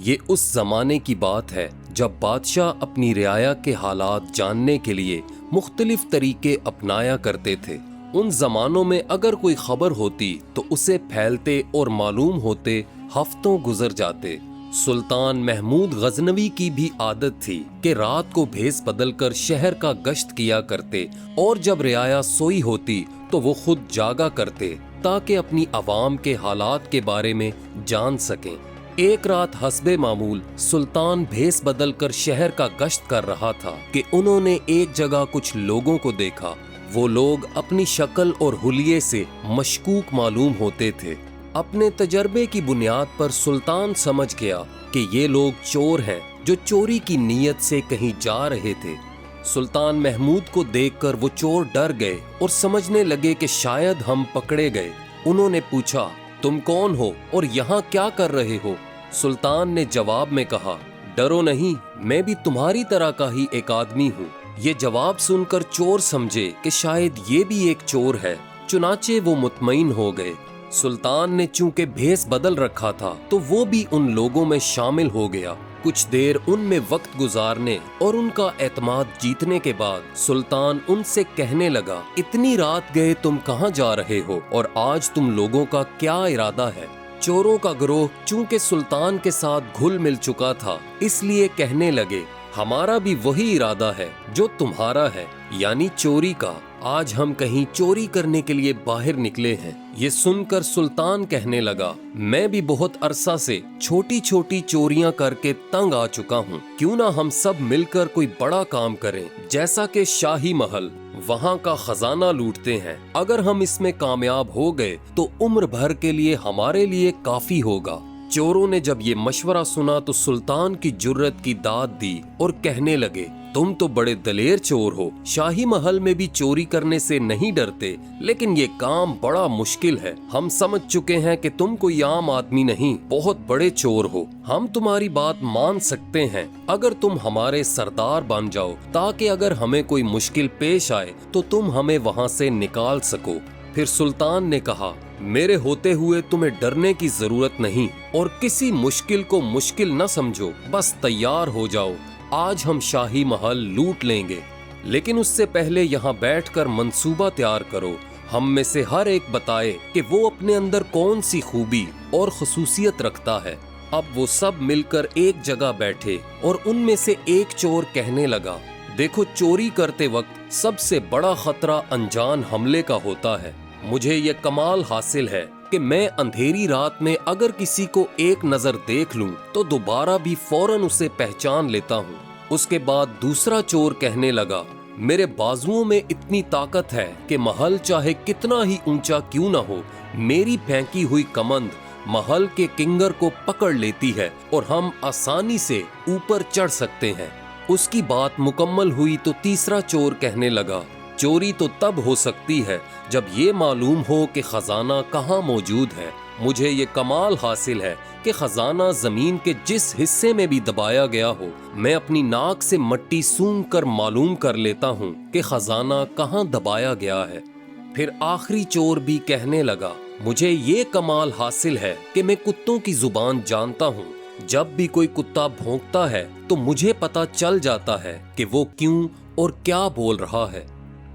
یہ اس زمانے کی بات ہے جب بادشاہ اپنی رعایا کے حالات جاننے کے لیے مختلف طریقے اپنایا کرتے تھے۔ ان زمانوں میں اگر کوئی خبر ہوتی تو اسے پھیلتے اور معلوم ہوتے ہفتوں گزر جاتے۔ سلطان محمود غزنوی کی بھی عادت تھی کہ رات کو بھیس بدل کر شہر کا گشت کیا کرتے اور جب رعایا سوئی ہوتی تو وہ خود جاگا کرتے تاکہ اپنی عوام کے حالات کے بارے میں جان سکیں۔ ایک رات حسب معمول سلطان بھیس بدل کر شہر کا گشت کر رہا تھا کہ انہوں نے ایک جگہ کچھ لوگوں کو دیکھا۔ وہ لوگ اپنی شکل اور حلیے سے مشکوک معلوم ہوتے تھے۔ اپنے تجربے کی بنیاد پر سلطان سمجھ گیا کہ یہ لوگ چور ہیں جو چوری کی نیت سے کہیں جا رہے تھے۔ سلطان محمود کو دیکھ کر وہ چور ڈر گئے اور سمجھنے لگے کہ شاید ہم پکڑے گئے۔ انہوں نے پوچھا، تم کون ہو اور یہاں کیا کر رہے ہو؟ سلطان نے جواب میں کہا، ڈرو نہیں، میں بھی تمہاری طرح کا ہی ایک آدمی ہوں۔ یہ جواب سن کر چور سمجھے کہ شاید یہ بھی ایک چور ہے، چنانچہ وہ مطمئن ہو گئے۔ سلطان نے چونکہ بھیس بدل رکھا تھا تو وہ بھی ان لوگوں میں شامل ہو گیا۔ کچھ دیر ان میں وقت گزارنے اور ان کا اعتماد جیتنے کے بعد سلطان ان سے کہنے لگا، اتنی رات گئے تم کہاں جا رہے ہو اور آج تم لوگوں کا کیا ارادہ ہے؟ چوروں کا گروہ چونکہ سلطان کے ساتھ گھل مل چکا تھا اس لیے کہنے لگے، ہمارا بھی وہی ارادہ ہے جو تمہارا ہے، یعنی چوری کا۔ آج ہم کہیں چوری کرنے کے لیے باہر نکلے ہیں۔ یہ سن کر سلطان کہنے لگا، میں بھی بہت عرصہ سے چھوٹی چھوٹی چوریاں کر کے تنگ آ چکا ہوں، کیوں نہ ہم سب مل کر کوئی بڑا کام کریں، جیسا کہ شاہی محل، وہاں کا خزانہ لوٹتے ہیں۔ اگر ہم اس میں کامیاب ہو گئے تو عمر بھر کے لیے ہمارے لیے کافی ہوگا۔ چوروں نے جب یہ مشورہ سنا تو سلطان کی جرت کی داد دی اور کہنے لگے، تم تو بڑے دلیر چور ہو، شاہی محل میں بھی چوری کرنے سے نہیں ڈرتے، لیکن یہ کام بڑا مشکل ہے۔ ہم سمجھ چکے ہیں کہ تم کوئی عام آدمی نہیں، بہت بڑے چور ہو۔ ہم تمہاری بات مان سکتے ہیں اگر تم ہمارے سردار بن جاؤ، تاکہ اگر ہمیں کوئی مشکل پیش آئے تو تم ہمیں وہاں سے نکال سکو۔ پھر سلطان نے کہا، میرے ہوتے ہوئے تمہیں ڈرنے کی ضرورت نہیں اور کسی مشکل کو مشکل نہ سمجھو، بس تیار ہو جاؤ، آج ہم شاہی محل لوٹ لیں گے، لیکن اس سے پہلے یہاں بیٹھ کر منصوبہ تیار کرو۔ ہم میں سے ہر ایک بتائے کہ وہ اپنے اندر کون سی خوبی اور خصوصیت رکھتا ہے۔ اب وہ سب مل کر ایک جگہ بیٹھے اور ان میں سے ایک چور کہنے لگا، دیکھو، چوری کرتے وقت سب سے بڑا خطرہ انجان حملے کا ہوتا ہے۔ مجھے یہ کمال حاصل ہے کہ میں اندھیری رات میں اگر کسی کو ایک نظر دیکھ لوں تو دوبارہ بھی فوراً اسے پہچان لیتا ہوں۔ اس کے بعد دوسرا چور کہنے لگا، میرے بازوؤں میں اتنی طاقت ہے کہ محل چاہے کتنا ہی اونچا کیوں نہ ہو، میری پھینکی ہوئی کمند محل کے کنگر کو پکڑ لیتی ہے اور ہم آسانی سے اوپر چڑھ سکتے ہیں۔ اس کی بات مکمل ہوئی تو تیسرا چور کہنے لگا، چوری تو تب ہو سکتی ہے جب یہ معلوم ہو کہ خزانہ کہاں موجود ہے۔ مجھے یہ کمال حاصل ہے کہ خزانہ زمین کے جس حصے میں بھی دبایا گیا ہو، میں اپنی ناک سے مٹی سونگھ کر معلوم کر لیتا ہوں کہ خزانہ کہاں دبایا گیا ہے۔ پھر آخری چور بھی کہنے لگا، مجھے یہ کمال حاصل ہے کہ میں کتوں کی زبان جانتا ہوں۔ جب بھی کوئی کتا بھونکتا ہے تو مجھے پتا چل جاتا ہے کہ وہ کیوں اور کیا بول رہا ہے۔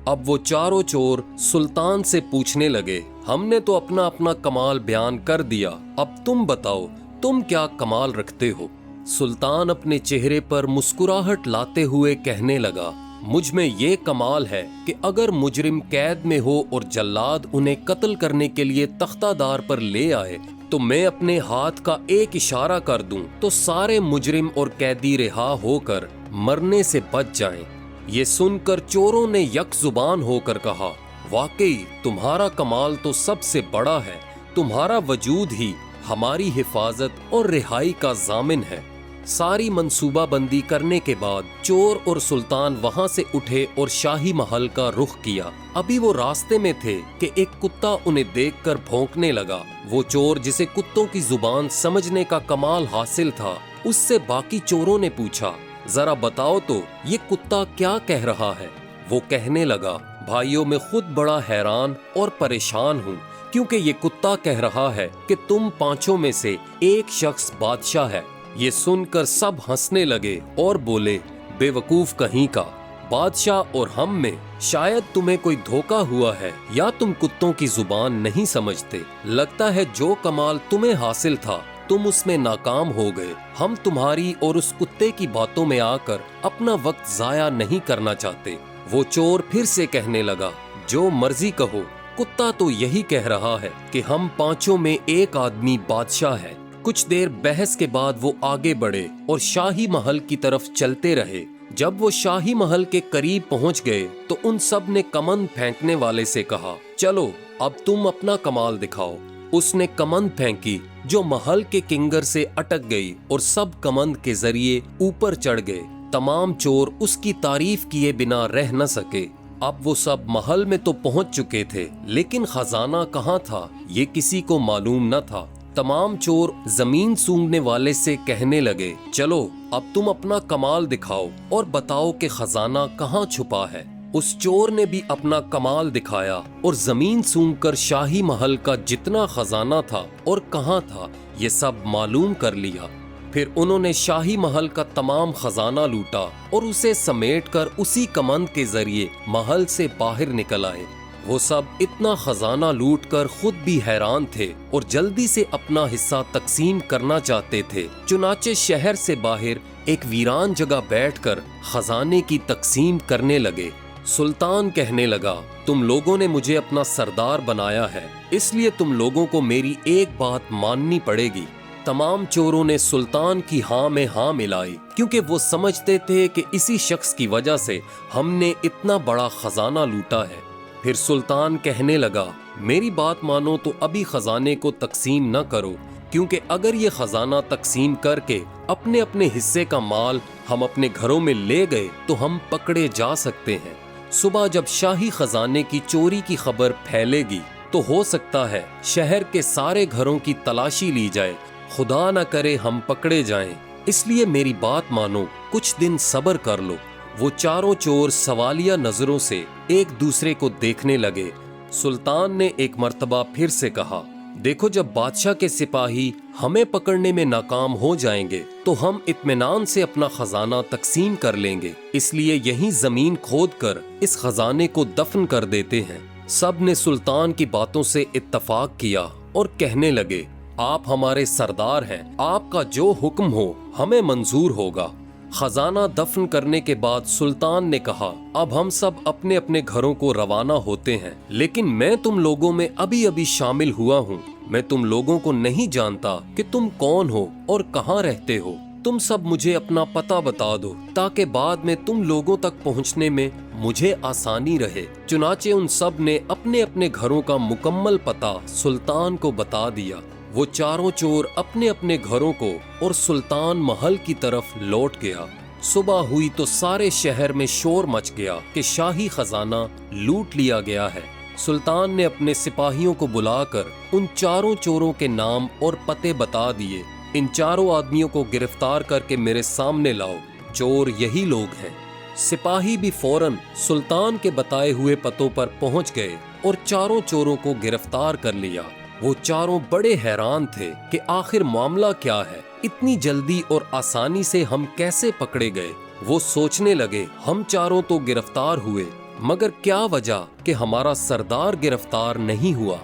اب وہ چاروں چور سلطان سے پوچھنے لگے، ہم نے تو اپنا اپنا کمال بیان کر دیا، اب تم بتاؤ تم کیا کمال رکھتے ہو؟ سلطان اپنے چہرے پر مسکراہٹ لاتے ہوئے کہنے لگا، مجھ میں یہ کمال ہے کہ اگر مجرم قید میں ہو اور جلاد انہیں قتل کرنے کے لیے تختہ دار پر لے آئے تو میں اپنے ہاتھ کا ایک اشارہ کر دوں تو سارے مجرم اور قیدی رہا ہو کر مرنے سے بچ جائیں۔ یہ سن کر چوروں نے یک زبان ہو کر کہا، واقعی تمہارا کمال تو سب سے بڑا ہے، تمہارا وجود ہی ہماری حفاظت اور رہائی کا ضامن ہے۔ ساری منصوبہ بندی کرنے کے بعد چور اور سلطان وہاں سے اٹھے اور شاہی محل کا رخ کیا۔ ابھی وہ راستے میں تھے کہ ایک کتا انہیں دیکھ کر بھونکنے لگا۔ وہ چور جسے کتوں کی زبان سمجھنے کا کمال حاصل تھا، اس سے باقی چوروں نے پوچھا، ذرا بتاؤ تو یہ کتا کیا کہہ رہا ہے؟ وہ کہنے لگا، بھائیوں میں خود بڑا حیران اور پریشان ہوں، کیونکہ یہ کتا کہہ رہا ہے کہ تم پانچوں میں سے ایک شخص بادشاہ ہے۔ یہ سن کر سب ہنسنے لگے اور بولے، بیوقوف کہیں کا، بادشاہ اور ہم میں شاید تمہیں کوئی دھوکہ ہوا ہے یا تم کتوں کی زبان نہیں سمجھتے۔ لگتا ہے جو کمال تمہیں حاصل تھا تم اس میں ناکام ہو گئے۔ ہم تمہاری اور اس کتے کی باتوں میں آ کر اپنا وقت ضائع نہیں کرنا چاہتے۔ وہ چور پھر سے کہنے لگا، جو مرضی کہو، کتا تو یہی کہہ رہا ہے کہ ہم پانچوں میں ایک آدمی بادشاہ ہے۔ کچھ دیر بحث کے بعد وہ آگے بڑھے اور شاہی محل کی طرف چلتے رہے۔ جب وہ شاہی محل کے قریب پہنچ گئے تو ان سب نے کمند پھینکنے والے سے کہا، چلو اب تم اپنا کمال دکھاؤ۔ اس نے کمند پھینکی جو محل کے کنگر سے اٹک گئی اور سب کمند کے ذریعے اوپر چڑھ گئے۔ تمام چور اس کی تعریف کیے بنا رہ نہ سکے۔ اب وہ سب محل میں تو پہنچ چکے تھے، لیکن خزانہ کہاں تھا یہ کسی کو معلوم نہ تھا۔ تمام چور زمین سونگھنے والے سے کہنے لگے، چلو اب تم اپنا کمال دکھاؤ اور بتاؤ کہ خزانہ کہاں چھپا ہے۔ اس چور نے بھی اپنا کمال دکھایا اور زمین سونگھ کر شاہی محل کا جتنا خزانہ تھا اور کہاں تھا یہ سب معلوم کر لیا۔ پھر انہوں نے شاہی محل کا تمام خزانہ لوٹا اور اسے سمیٹ کر اسی کمند کے ذریعے محل سے باہر نکل آئے۔ وہ سب اتنا خزانہ لوٹ کر خود بھی حیران تھے اور جلدی سے اپنا حصہ تقسیم کرنا چاہتے تھے۔ چنانچہ شہر سے باہر ایک ویران جگہ بیٹھ کر خزانے کی تقسیم کرنے لگے۔ سلطان کہنے لگا، تم لوگوں نے مجھے اپنا سردار بنایا ہے، اس لیے تم لوگوں کو میری ایک بات ماننی پڑے گی۔ تمام چوروں نے سلطان کی ہاں میں ہاں ملائی، کیونکہ وہ سمجھتے تھے کہ اسی شخص کی وجہ سے ہم نے اتنا بڑا خزانہ لوٹا ہے۔ پھر سلطان کہنے لگا، میری بات مانو تو ابھی خزانے کو تقسیم نہ کرو، کیونکہ اگر یہ خزانہ تقسیم کر کے اپنے اپنے حصے کا مال ہم اپنے گھروں میں لے گئے تو ہم پکڑے جا سکتے ہیں۔ صبح جب شاہی خزانے کی چوری کی خبر پھیلے گی تو ہو سکتا ہے شہر کے سارے گھروں کی تلاشی لی جائے، خدا نہ کرے ہم پکڑے جائیں۔ اس لیے میری بات مانو، کچھ دن صبر کر لو۔ وہ چاروں چور سوالیہ نظروں سے ایک دوسرے کو دیکھنے لگے۔ سلطان نے ایک مرتبہ پھر سے کہا، دیکھو جب بادشاہ کے سپاہی ہمیں پکڑنے میں ناکام ہو جائیں گے تو ہم اطمینان سے اپنا خزانہ تقسیم کر لیں گے، اس لیے یہیں زمین کھود کر اس خزانے کو دفن کر دیتے ہیں۔ سب نے سلطان کی باتوں سے اتفاق کیا اور کہنے لگے، آپ ہمارے سردار ہیں، آپ کا جو حکم ہو ہمیں منظور ہوگا۔ خزانہ دفن کرنے کے بعد سلطان نے کہا، اب ہم سب اپنے اپنے گھروں کو روانہ ہوتے ہیں، لیکن میں تم لوگوں میں ابھی شامل ہوا ہوں۔ میں تم لوگوں کو نہیں جانتا کہ تم کون ہو اور کہاں رہتے ہو۔ تم سب مجھے اپنا پتہ بتا دو تاکہ بعد میں تم لوگوں تک پہنچنے میں مجھے آسانی رہے۔ چنانچہ ان سب نے اپنے اپنے گھروں کا مکمل پتہ سلطان کو بتا دیا۔ وہ چاروں چور اپنے اپنے گھروں کو اور سلطان محل کی طرف لوٹ گیا۔ صبح ہوئی تو سارے شہر میں شور مچ گیا کہ شاہی خزانہ لوٹ لیا گیا ہے۔ سلطان نے اپنے سپاہیوں کو بلا کر ان چاروں چوروں کے نام اور پتے بتا دیے، ان چاروں آدمیوں کو گرفتار کر کے میرے سامنے لاؤ، چور یہی لوگ ہیں۔ سپاہی بھی فوراً سلطان کے بتائے ہوئے پتوں پر پہنچ گئے اور چاروں چوروں کو گرفتار کر لیا۔ وہ چاروں بڑے حیران تھے کہ آخر معاملہ کیا ہے، اتنی جلدی اور آسانی سے ہم کیسے پکڑے گئے۔ وہ سوچنے لگے، ہم چاروں تو گرفتار ہوئے، مگر کیا وجہ کہ ہمارا سردار گرفتار نہیں ہوا۔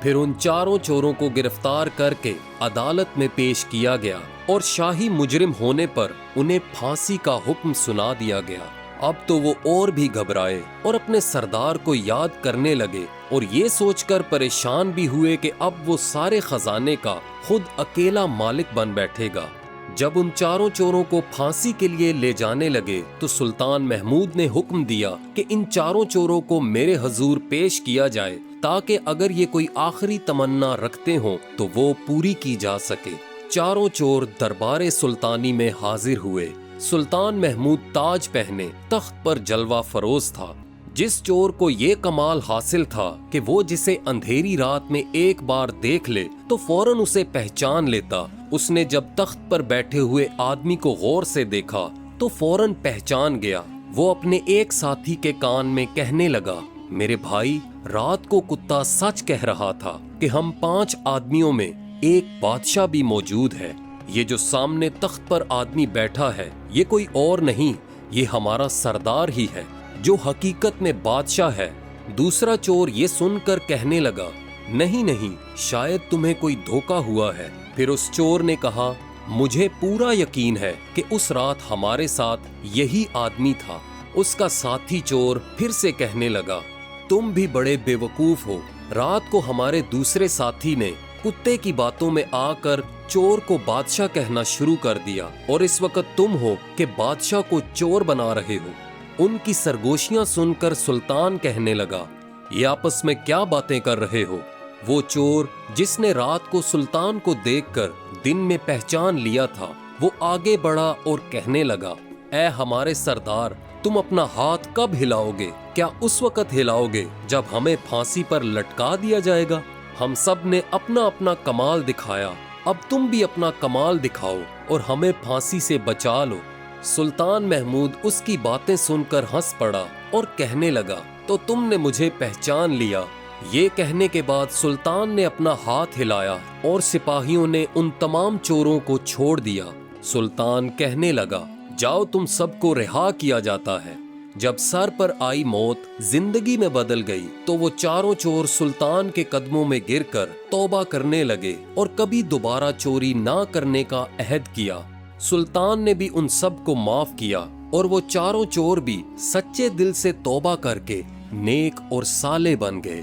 پھر ان چاروں چوروں کو گرفتار کر کے عدالت میں پیش کیا گیا اور شاہی مجرم ہونے پر انہیں پھانسی کا حکم سنا دیا گیا۔ اب تو وہ اور بھی گھبرائے اور اپنے سردار کو یاد کرنے لگے اور یہ سوچ کر پریشان بھی ہوئے کہ اب وہ سارے خزانے کا خود اکیلا مالک بن بیٹھے گا۔ جب ان چاروں چوروں کو پھانسی کے لیے لے جانے لگے تو سلطان محمود نے حکم دیا کہ ان چاروں چوروں کو میرے حضور پیش کیا جائے تاکہ اگر یہ کوئی آخری تمنا رکھتے ہوں تو وہ پوری کی جا سکے۔ چاروں چور دربار سلطانی میں حاضر ہوئے۔ سلطان محمود تاج پہنے تخت پر جلوہ فروز تھا۔ جس چور کو یہ کمال حاصل تھا کہ وہ جسے اندھیری رات میں ایک بار دیکھ لے تو فوراً اسے پہچان لیتا، اس نے جب تخت پر بیٹھے ہوئے آدمی کو غور سے دیکھا تو فوراً پہچان گیا۔ وہ اپنے ایک ساتھی کے کان میں کہنے لگا، میرے بھائی، رات کو کتا سچ کہہ رہا تھا کہ ہم 5 آدمیوں میں ایک بادشاہ بھی موجود ہے۔ یہ جو سامنے تخت پر آدمی بیٹھا ہے یہ کوئی اور نہیں، یہ ہمارا سردار ہی ہے جو حقیقت میں بادشاہ ہے۔ دوسرا چور یہ سن کر کہنے لگا، نہیں نہیں، شاید تمہیں کوئی دھوکا ہوا ہے۔ پھر اس چور نے کہا، مجھے پورا یقین ہے کہ اس رات ہمارے ساتھ یہی آدمی تھا۔ اس کا ساتھی چور پھر سے کہنے لگا، تم بھی بڑے بے وقوف ہو، رات کو ہمارے دوسرے ساتھی نے کتے کی باتوں میں آ کر چور کو بادشاہ کہنا شروع کر دیا، اور اس وقت تم ہو کہ بادشاہ کو چور بنا رہے ہو۔ ان کی سرگوشیاں سن کر سلطان کہنے لگا، یہ آپس میں کیا باتیں کر رہے ہو؟ وہ چور جس نے رات کو سلطان کو دیکھ کر دن میں پہچان لیا تھا، وہ آگے بڑھا اور کہنے لگا، اے ہمارے سردار، تم اپنا ہاتھ کب ہلاؤ گے؟ کیا اس وقت ہلاؤ گے جب ہمیں پھانسی پر لٹکا دیا جائے گا؟ ہم سب نے اپنا اپنا کمال دکھایا، اب تم بھی اپنا کمال دکھاؤ اور ہمیں پھانسی سے بچا لو۔ سلطان محمود اس کی باتیں سن کر ہنس پڑا اور کہنے لگا، تو تم نے مجھے پہچان لیا۔ یہ کہنے کے بعد سلطان نے اپنا ہاتھ ہلایا اور سپاہیوں نے ان تمام چوروں کو چھوڑ دیا۔ سلطان کہنے لگا، جاؤ، تم سب کو رہا کیا جاتا ہے۔ جب سر پر آئی موت زندگی میں بدل گئی تو وہ چاروں چور سلطان کے قدموں میں گر کر توبہ کرنے لگے اور کبھی دوبارہ چوری نہ کرنے کا عہد کیا۔ سلطان نے بھی ان سب کو معاف کیا اور وہ چاروں چور بھی سچے دل سے توبہ کر کے نیک اور صالح بن گئے۔